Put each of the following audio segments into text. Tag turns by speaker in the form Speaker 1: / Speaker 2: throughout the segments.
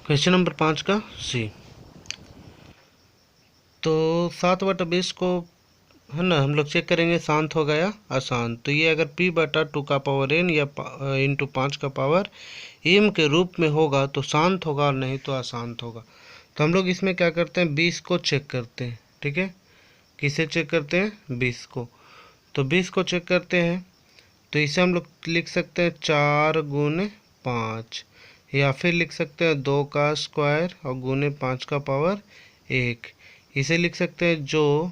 Speaker 1: Question number 5 का सी। तो 7/20 को है ना हम लोग चेक करेंगे शांत होगा या अशांत। तो ये अगर p/2 या इंटू 5 का पावर m के रूप में होगा तो शांत होगा और नहीं तो अशांत होगा। तो हम लोग इसमें क्या करते हैं, 20 को चेक करते हैं। ठीक है, किसे चेक करते हैं, 20 को। तो 20 को चेक करते हैं तो इसे हम लोग लिख सकते हैं 4×5, या फिर लिख सकते हैं 2 का स्क्वायर और गुने 5 का पावर 1। इसे लिख सकते हैं जो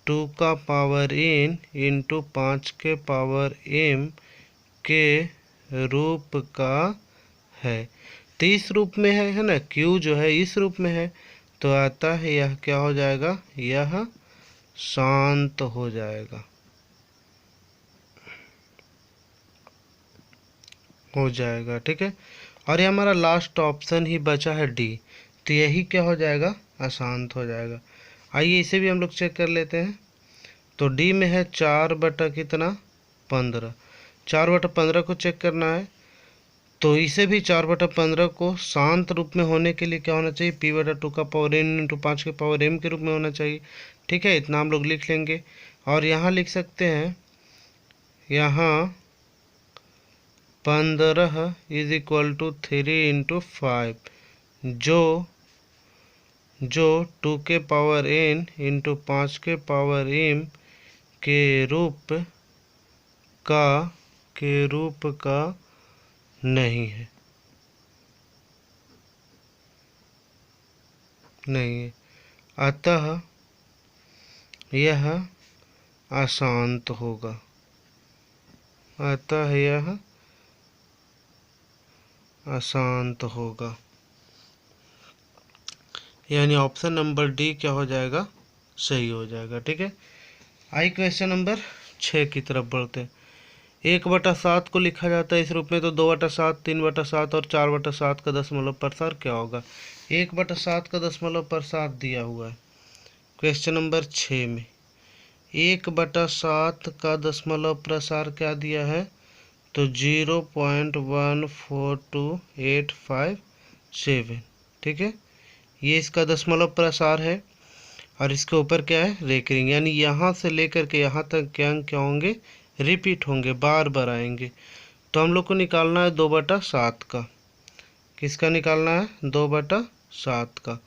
Speaker 1: 2 का पावर n इंटू 5 के पावर m के रूप का है। तो इस रूप में है ना, q जो है इस रूप में है, तो आता है यह क्या हो जाएगा, यह शांत हो जाएगा, ठीक है। और ये हमारा लास्ट ऑप्शन ही बचा है डी, तो यही क्या हो जाएगा, अशांत हो जाएगा। आइए इसे भी हम लोग चेक कर लेते हैं। तो डी में है 4/15, 4/15 को चेक करना है। तो इसे भी 4/15 को शांत रूप में होने के लिए क्या होना चाहिए, p/2 का पावर n इंटू 5 के पावर m के रूप में होना चाहिए। ठीक है, इतना हम लोग लिख लेंगे। और यहाँ लिख सकते हैं, यहाँ 15 इज इक्वल टू 3×5, जो 2 के पावर n इंटू 5 के पावर m के रूप का नहीं है, अतः यह अशांत होगा, यानी ऑप्शन नंबर डी क्या हो जाएगा, सही हो जाएगा। ठीक है, आई क्वेश्चन नंबर 6 की तरफ बढ़ते हैं। 1/7 को लिखा जाता है इस रूप में, तो 2/7, 3/7 और 4/7 का दशमलव प्रसार क्या होगा। 1/7 का दशमलव प्रसार दिया हुआ है क्वेश्चन नंबर 6 में। 1/7 का दशमलव प्रसार क्या दिया है, तो 0.142857। ठीक है, ये इसका दशमलव प्रसार है और इसके ऊपर क्या है, रेकरिंग, यानी यहाँ से लेकर के यहाँ तक के अंक क्या होंगे, रिपीट होंगे, बार बार आएंगे। तो हम लोग को निकालना है 2/7 का। किसका निकालना है, 2/7 का।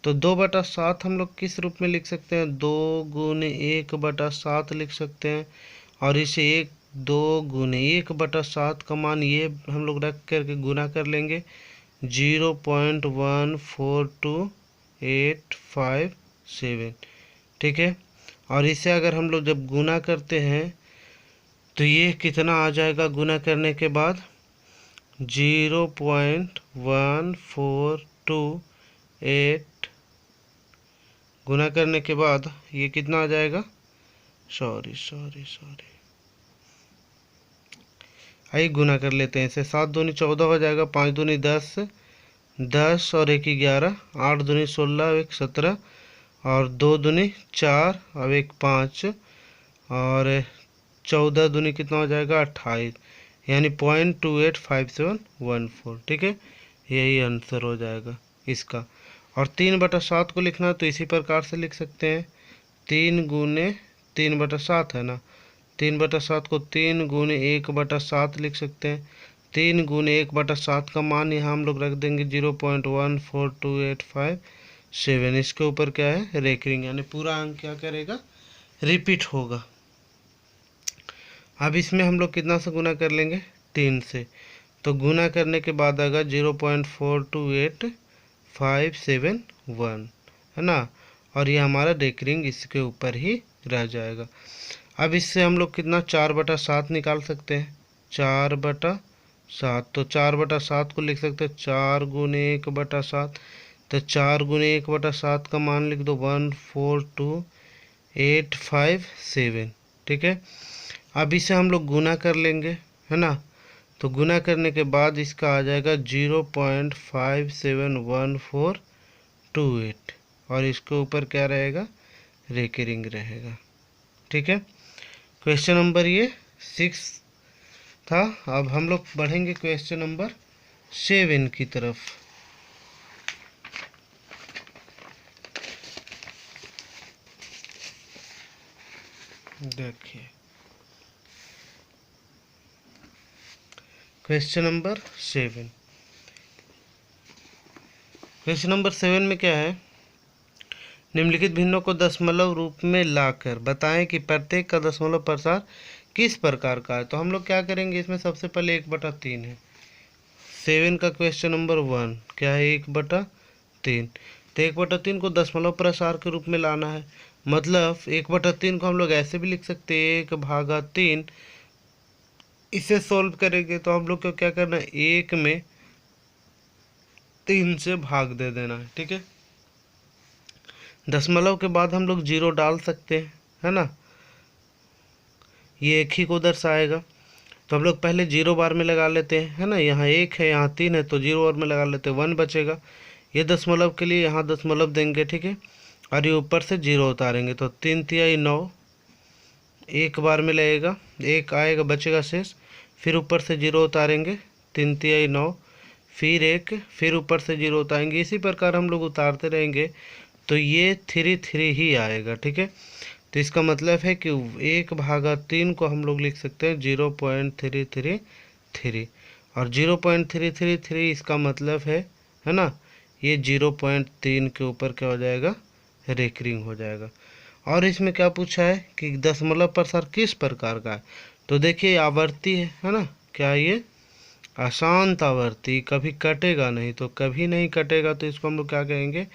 Speaker 1: तो 2/7 हम लोग किस रूप में लिख सकते हैं, 2×1/7 लिख सकते हैं। और इसे 2×1/7 का मान ये हम लोग रख करके गुना कर लेंगे, 0.142857। ठीक है, और इसे अगर हम लोग जब गुना करते हैं तो ये कितना आ जाएगा, गुना करने के बाद 0.1428, गुना करने के बाद ये कितना आ जाएगा, सॉरी आइए गुना कर लेते हैं इसे। 7 दूनी 14 हो जाएगा, 5 दूनी 10, 10 और 1 11, 8 दूनी 16, 1 17 और 2 दूनी 4 और 1 5 और 14 दूनी कितना हो जाएगा, 28, यानी 0.285714। ठीक है, यही आंसर हो जाएगा इसका। और 3/7 को लिखना है तो इसी प्रकार से लिख सकते हैं, 3×3/7 है ना, 3/7 को 3×1/7 लिख सकते हैं। 3×1/7 का मान यहाँ हम लोग रख देंगे 0.142857। इसके ऊपर क्या है, रेकरिंग, यानी पूरा अंक क्या करेगा, रिपीट होगा। अब इसमें हम लोग कितना से गुना कर लेंगे, 3 से। तो गुना करने के बाद आएगा 0.428571, है ना, और ये हमारा रेकरिंग इसके ऊपर ही रह जाएगा। अब इससे हम लोग कितना, 4/7 निकाल सकते हैं, 4/7। तो 4/7 को लिख सकते हैं 4×1/7, तो 4×1/7 का मान लिख दो 1428557। ठीक है, अब इसे हम लोग गुना कर लेंगे, है ना। तो गुना करने के बाद इसका आ जाएगा 0.571428, और इसके ऊपर क्या रहेगा, रेकरिंग रहेगा। ठीक है, क्वेश्चन नंबर ये 6 था। अब हम लोग बढ़ेंगे क्वेश्चन नंबर 7 की तरफ। देखिए क्वेश्चन नंबर 7। क्वेश्चन नंबर 7 में क्या है, निम्नलिखित भिन्नों को दशमलव रूप में लाकर बताएं कि प्रत्येक का दशमलव प्रसार किस प्रकार का है। तो हम लोग क्या करेंगे, इसमें सबसे पहले 1/3 है। 7 का क्वेश्चन नंबर 1 क्या है, 1/3। तो 1/3 को दशमलव प्रसार के रूप में लाना है। मतलब 1/3 को हम लोग ऐसे भी लिख सकते हैं 1/3। इसे सॉल्व करेंगे तो हम लोग को क्या करना है, 1 में 3 से भाग दे देना है। ठीक है, दशमलव के बाद हम लोग 0 डाल सकते हैं, है ना, ये एक ही को दर्शाएगा। तो हम लोग पहले 0 बार में लगा लेते हैं, है ना, यहाँ 1 है यहाँ 3 है, तो 0 बार में लगा लेते हैं, 1 बचेगा। ये दशमलव के लिए यहाँ दशमलव देंगे, ठीक है, और ये ऊपर से 0 उतारेंगे तो 3 तिहाई 9, 1 बार में लगेगा, 1 आएगा बचेगा शेष, फिर ऊपर से 0 उतारेंगे, 3 तिहाई 9, फिर 1, फिर ऊपर से 0 उतारेंगे। इसी प्रकार हम लोग उतारते रहेंगे तो ये 3 ही आएगा। ठीक है, तो इसका मतलब है कि 1/3 को हम लोग लिख सकते हैं 0.333 और 0.333 इसका मतलब है ना, ये 0.3 के ऊपर क्या हो जाएगा, रेकरिंग हो जाएगा। और इसमें क्या पूछा है कि दशमलव प्रसार किस प्रकार का है। तो देखिए आवर्ती है ना, क्या ये अशांत आवर्ती, कभी कटेगा नहीं, तो कभी नहीं कटेगा तो इसको हम लोग क्या कहेंगे,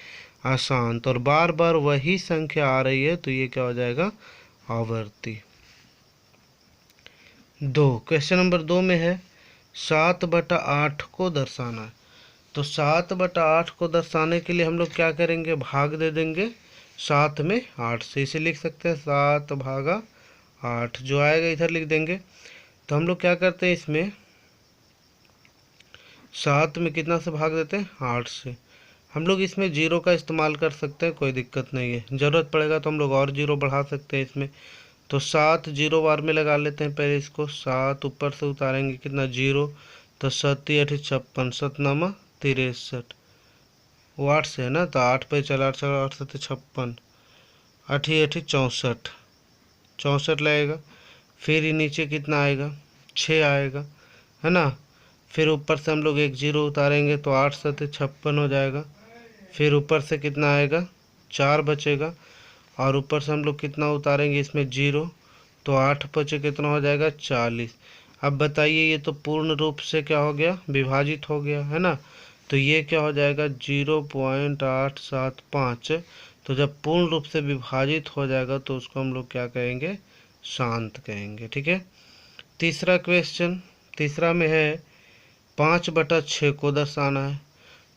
Speaker 1: अशांत। और बार बार वही संख्या आ रही है तो ये क्या हो जाएगा, आवर्ती। 2 क्वेश्चन नंबर 2 में है 7/8 को दर्शाना है। तो 7/8 को दर्शाने के लिए हम लोग क्या करेंगे, भाग दे देंगे 7 में 8 से, इसे लिख सकते हैं 7/8, जो आएगा इधर लिख देंगे। तो हम लोग क्या करते हैं, इसमें 7 में कितना से भाग देते हैं, 8 से। हम लोग इसमें 0 का इस्तेमाल कर सकते हैं, कोई दिक्कत नहीं है, ज़रूरत पड़ेगा तो हम लोग और 0 बढ़ा सकते हैं इसमें। तो 7 0 बार में लगा लेते हैं, पहले इसको 7 ऊपर से उतारेंगे, कितना 0, तो 7 8 56, 7 9 63, वो 8 से है ना, तो 8 पे चला 8 चला 8 7 56, 8 8 64, 64 लगेगा। फिर ये नीचे कितना आएगा, 6 आएगा, है ना। फिर ऊपर से हम लोग एक 0 उतारेंगे तो 8 7 56 हो जाएगा। फिर ऊपर से कितना आएगा, 4 बचेगा, और ऊपर से हम लोग कितना उतारेंगे इसमें 0, तो 8 बचे कितना हो जाएगा, 40। अब बताइए ये तो पूर्ण रूप से क्या हो गया, विभाजित हो गया, है ना। तो ये क्या हो जाएगा 0.875। तो जब पूर्ण रूप से विभाजित हो जाएगा तो उसको हम लोग क्या कहेंगे, शांत कहेंगे। ठीक है, तीसरा क्वेश्चन, तीसरा में है 5/6 को दर्शाना है।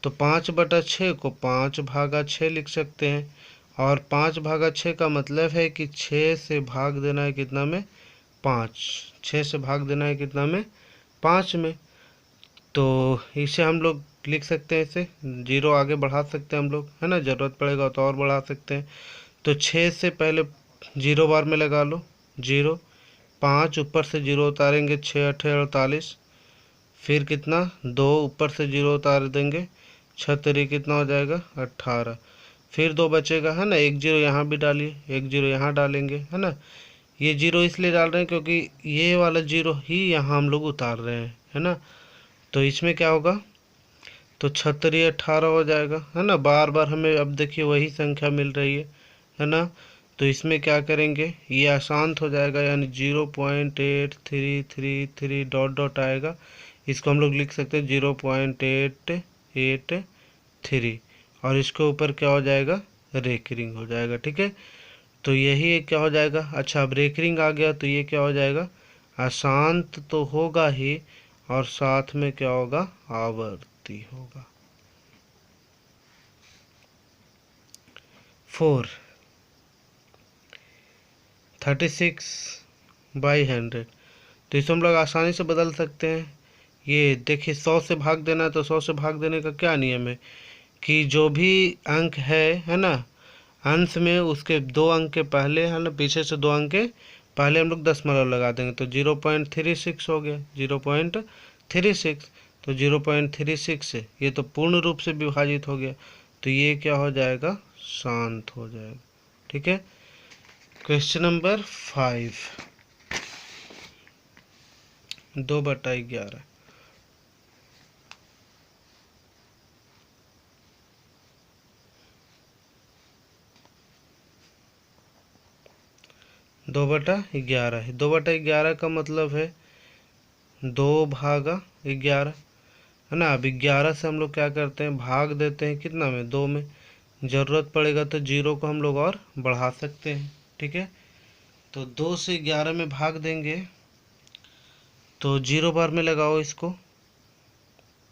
Speaker 1: तो 5/6 को 5/6 लिख सकते हैं, और 5/6 का मतलब है कि 6 से भाग देना है कितना में, 5, 6 से भाग देना है कितना में, 5 में। तो इसे हम लोग लिख सकते हैं, इसे 0 आगे बढ़ा सकते हैं हम लोग, है ना, ज़रूरत पड़ेगा तो और बढ़ा सकते हैं। तो 6 से पहले 0 बार में लगा लो 0, 5 ऊपर से 0 उतारेंगे, 6 8 48, फिर कितना 2 ऊपर से 0 उतार देंगे, 6 3 कितना हो जाएगा 18, फिर 2 बचेगा, है ना, एक 0 यहाँ भी डालिए, एक 0 यहाँ डालेंगे, है ना। ये 0 इसलिए डाल रहे हैं क्योंकि ये वाला 0 ही यहाँ हम लोग उतार रहे हैं, है ना। तो इसमें क्या होगा, तो 36 18 हो जाएगा, है ना। बार बार हमें अब देखिए वही संख्या मिल रही है ना। तो इसमें क्या करेंगे, ये अशांत हो जाएगा, यानी 0.8333 डॉट डॉट आएगा। इसको हम लोग लिख सकते हैं 0.883, और इसके ऊपर क्या हो जाएगा, रेकरिंग हो जाएगा। ठीक है, तो यही क्या हो जाएगा, अच्छा अब रेकरिंग आ गया तो ये क्या हो जाएगा, अशांत तो होगा ही, और साथ में क्या होगा, आवर्ती होगा। 4 36/100, तो इसे हम लोग आसानी से बदल सकते हैं। ये देखिए 100 से भाग देना है, तो 100 से भाग देने का क्या नियम है कि जो भी अंक है ना, अंश में उसके 2 अंक के पहले, है ना, पीछे से 2 अंक के पहले हम लोग दशमलव लगा देंगे, तो 0.36 हो गया, 0.36। तो 0.36 से ये तो पूर्ण रूप से विभाजित हो गया, तो ये क्या हो जाएगा, शांत हो जाएगा। ठीक है, क्वेश्चन नंबर 5, 2/11। 2/11 है। 2/11 का मतलब है 2/11, है ना। अब 11 से हम लोग क्या करते हैं, भाग देते हैं कितना में, 2 में। ज़रूरत पड़ेगा तो 0 को हम लोग और बढ़ा सकते हैं, ठीक है। तो 2 से 11 में भाग देंगे तो 0 बार में लगाओ इसको,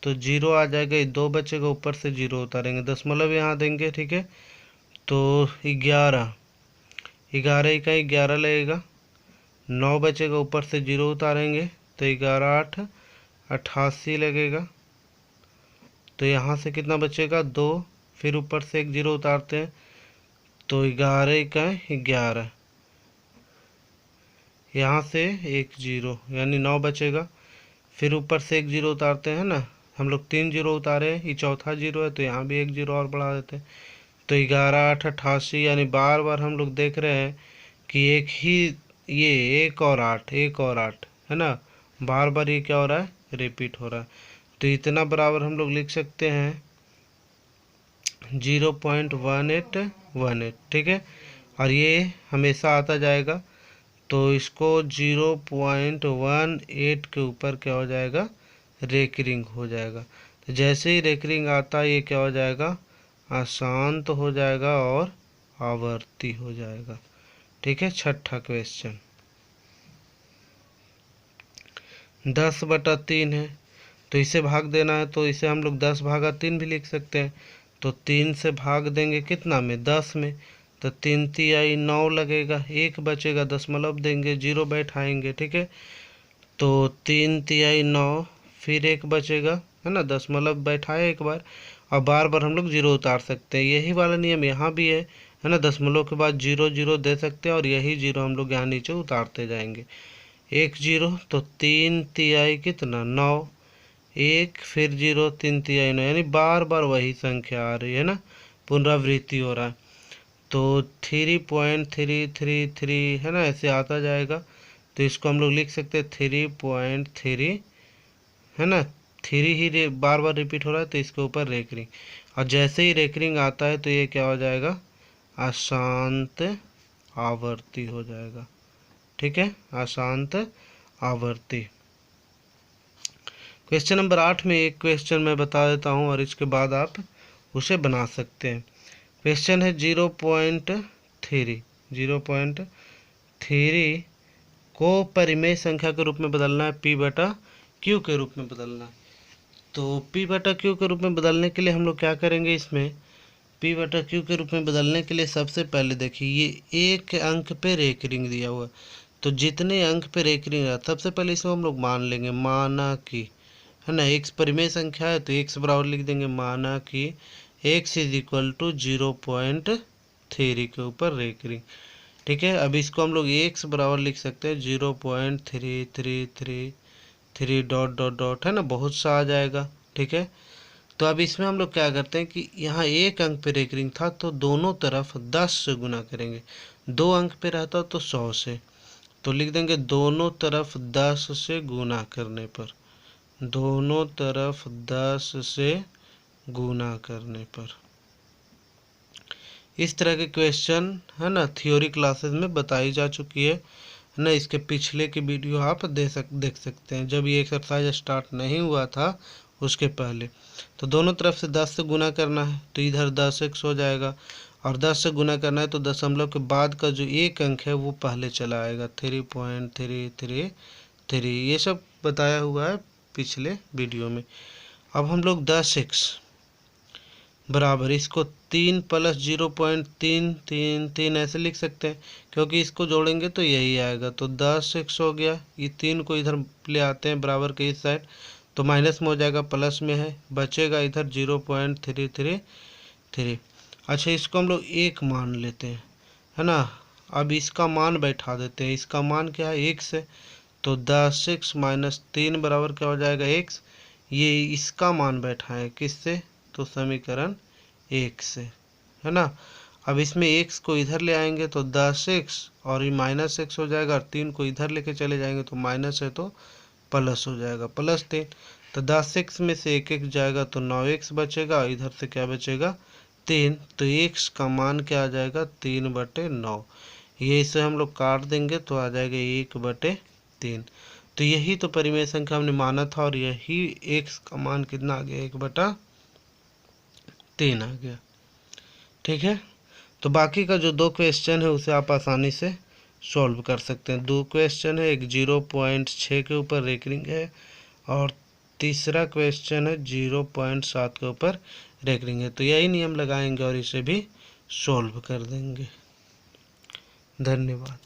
Speaker 1: तो 0 आ जाएगा, 2 बचेगा, ऊपर से 0 उतारेंगे, दशमलव यहाँ देंगे, ठीक है। तो 11, 11 का 11 लगेगा, 9 बचेगा, ऊपर से 0 उतारेंगे, तो 11 8 88 लगेगा। तो यहाँ से कितना बचेगा, 2, फिर ऊपर से एक 0 उतारते हैं, तो 11 का 11, यहाँ से एक 0 यानी 9 बचेगा, फिर ऊपर से एक 0 उतारते हैं ना, हम लोग 3 0 उतारे, ये चौथा 0 है, तो यहाँ भी एक 0 और बढ़ा देते हैं, तो 11 8 88, यानी बार बार हम लोग देख रहे हैं कि एक ही, ये 1 और 8, 1 और 8, है ना, बार बार ये क्या हो रहा है, रिपीट हो रहा है। तो इतना बराबर हम लोग लिख सकते हैं 0.1818, ठीक है। और ये हमेशा आता जाएगा, तो इसको 0.18 के ऊपर क्या हो जाएगा, रेकरिंग हो जाएगा। तो जैसे ही रेकरिंग आता है ये क्या हो जाएगा, अशांत हो जाएगा और आवर्ती हो जाएगा, ठीक है। छठा क्वेश्चन, 10/3 है, तो इसे भाग देना है, तो इसे हम लोग 10/3 भी लिख सकते हैं। तो 3 से भाग देंगे कितना में, 10 में, तो 3 तिहाई 9 लगेगा, एक बचेगा, दशमलव देंगे, 0 बैठाएंगे, ठीक है। तो 3 तिहाई 9, फिर एक बचेगा, है ना, दशमलव बैठाए एक बार, और बार बार हम लोग 0 उतार सकते हैं। यही वाला नियम यहाँ भी है ना, दशमलव के बाद 0 0 दे सकते हैं, और यही 0 हम लोग यहाँ नीचे उतारते जाएंगे, एक 0, तो 3 तिहाई कितना 9, एक, फिर 0, 3 तिहाई 9, यानी बार बार वही संख्या आ रही है ना, पुनरावृत्ति हो रहा है। तो 3.333 है ना, ऐसे आता जाएगा, तो इसको हम लोग लिख सकते हैं 3.3, है ना, 3 ही बार बार रिपीट हो रहा है, तो इसके ऊपर रेकरिंग, और जैसे ही रेकरिंग आता है तो ये क्या हो जाएगा, अशांत आवर्ती हो जाएगा, ठीक है, अशांत आवर्ती। क्वेश्चन नंबर 8 में एक क्वेश्चन मैं बता देता हूँ और इसके बाद आप उसे बना सकते हैं। क्वेश्चन है 0.3, 0.3 को परिमेय संख्या के रूप में बदलना है, P/Q के रूप में बदलना है। तो P/Q के रूप में बदलने के लिए हम लोग क्या करेंगे, इसमें P/Q के रूप में बदलने के लिए सबसे पहले देखिए ये एक अंक पे रेकरिंग दिया हुआ, तो जितने अंक पे रेकरिंग रहा सबसे पहले इसको हम लोग मान लेंगे, माना कि, है ना, x परिमेय संख्या है, तो x बराबर लिख देंगे, माना कि x = 0.3 के ऊपर रेकरिंग, ठीक है। अब इसको हम लोग x बराबर लिख सकते हैं 0.3333 डॉट डॉट डॉट, है ना, बहुत सा आ जाएगा, ठीक है। तो अब इसमें हम लोग क्या करते हैं कि यहाँ एक अंक पे रेकरिंग था, तो दोनों तरफ 10 से गुना करेंगे, 2 अंक पे रहता तो 100 से, तो लिख देंगे दोनों तरफ 10 से गुना करने पर, दोनों तरफ 10 से गुना करने पर। इस तरह के क्वेश्चन, है ना, थ्योरी क्लासेस में बताई जा चुकी है ना, इसके पिछले की वीडियो आप देख सकते हैं, जब ये एक्सरसाइज स्टार्ट नहीं हुआ था उसके पहले। तो दोनों तरफ से 10 से गुना करना है, तो इधर 10x हो जाएगा, और 10 से गुना करना है तो दशमलव के बाद का जो एक अंक है वो पहले चला आएगा, 3.333, ये सब बताया हुआ है पिछले वीडियो में। अब हम लोग 10x बराबर इसको 3 + 0.333 ऐसे लिख सकते हैं, क्योंकि इसको जोड़ेंगे तो यही आएगा, तो 10x हो गया, ये 3 को इधर ले आते हैं बराबर के इस साइड, तो माइनस में हो जाएगा, प्लस में है, बचेगा इधर 0.333। अच्छा, इसको हम लोग एक मान लेते हैं, है ना। अब इसका मान बैठा देते हैं, इसका मान क्या है, x है, तो 10x - 3 बराबर क्या हो जाएगा, x, ये इसका मान बैठा है किससे, तो समीकरण 1 से, है ना। अब इसमें x को इधर ले आएंगे तो 10x और ये -x हो जाएगा, और 3 को इधर लेके चले जाएंगे तो माइनस है तो प्लस हो जाएगा, +3। तो 10x में से 1 जाएगा तो 9x बचेगा, इधर से क्या बचेगा 3। तो x का मान क्या आ जाएगा 3/9। ये इसे हम लोग काट देंगे तो आ जाएगा 1/3। तो यही तो परिमेय संख्या हमने माना था, और यही x का मान कितना आ गया 1/3 आ गया। ठीक है, तो बाकी का जो 2 क्वेश्चन है उसे आप आसानी से सॉल्व कर सकते हैं। 2 क्वेश्चन है, एक 0.6 के ऊपर रेकरिंग है और तीसरा क्वेश्चन है 0.7 के ऊपर रेकरिंग है। तो यही नियम लगाएंगे और इसे भी सॉल्व कर देंगे। धन्यवाद।